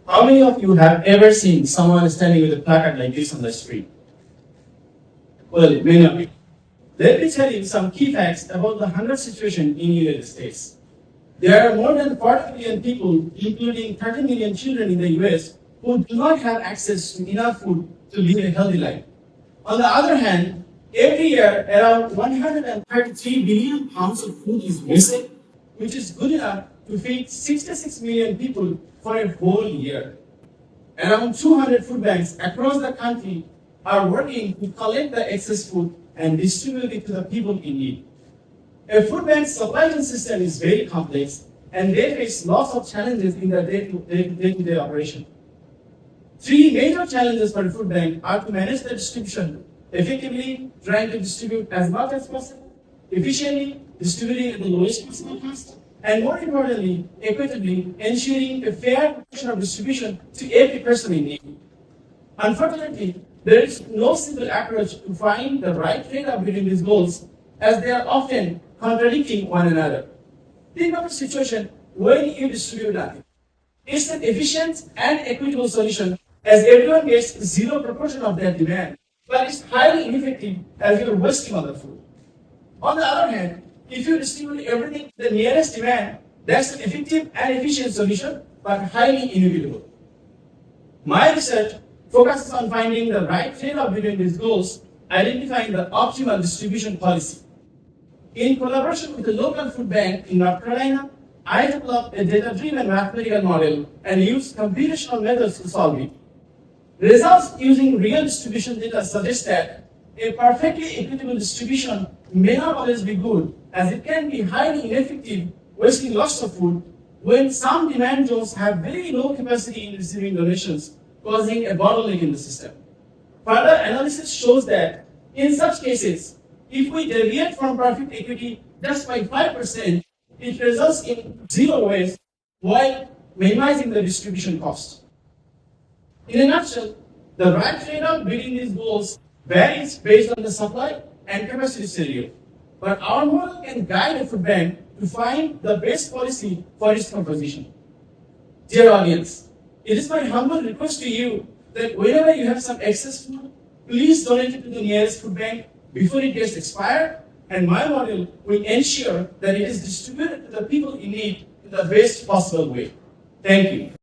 How many of you have ever seen someone standing with a placard like this on the street? Well, many of you. Let me tell you some key facts about the hunger situation in the United States. There are more than 40 million people, including 30 million children in the US, who do not have access to enough food to live a healthy life. On the other hand, every year around 133 billion pounds of food is wasted, which is good enough to feed 66 million people for a whole year. Around 200 food banks across the country are working to collect the excess food and distribute it to the people in need. A food bank supply chain system is very complex, and they face lots of challenges in their day-to-day operation. Three major challenges for a food bank are to manage the distribution effectively, trying to distribute as much as possible, efficiently distributing at the lowest possible cost, and more importantly, equitably ensuring a fair proportion of distribution to every person in need. Unfortunately, there is no simple approach to find the right trade-off between these goals, as they are often contradicting one another. Think of a situation when you distribute nothing. It's an efficient and equitable solution as everyone gets zero proportion of their demand, but it's highly ineffective as you're wasting other food. On the other hand, if you distribute everything to the nearest demand, that's an effective and efficient solution, but highly inevitable. My research focuses on finding the right trade-off between these goals, identifying the optimal distribution policy. In collaboration with the local food bank in North Carolina, I developed a data-driven mathematical model and used computational methods to solve it. Results using real distribution data suggest that a perfectly equitable distribution may not always be good, as it can be highly ineffective, wasting lots of food, when some demand zones have very low capacity in receiving donations, causing a bottleneck in the system. Further analysis shows that in such cases, if we deviate from perfect equity just by 5%, it results in zero waste while minimizing the distribution cost. In a nutshell, the right trade-off between these goals varies based on the supply and capacity scenario. But our model can guide a food bank to find the best policy for its composition. Dear audience, it is my humble request to you that whenever you have some excess food, please donate it to the nearest food bank before it gets expired, and my model will ensure that it is distributed to the people in need in the best possible way. Thank you.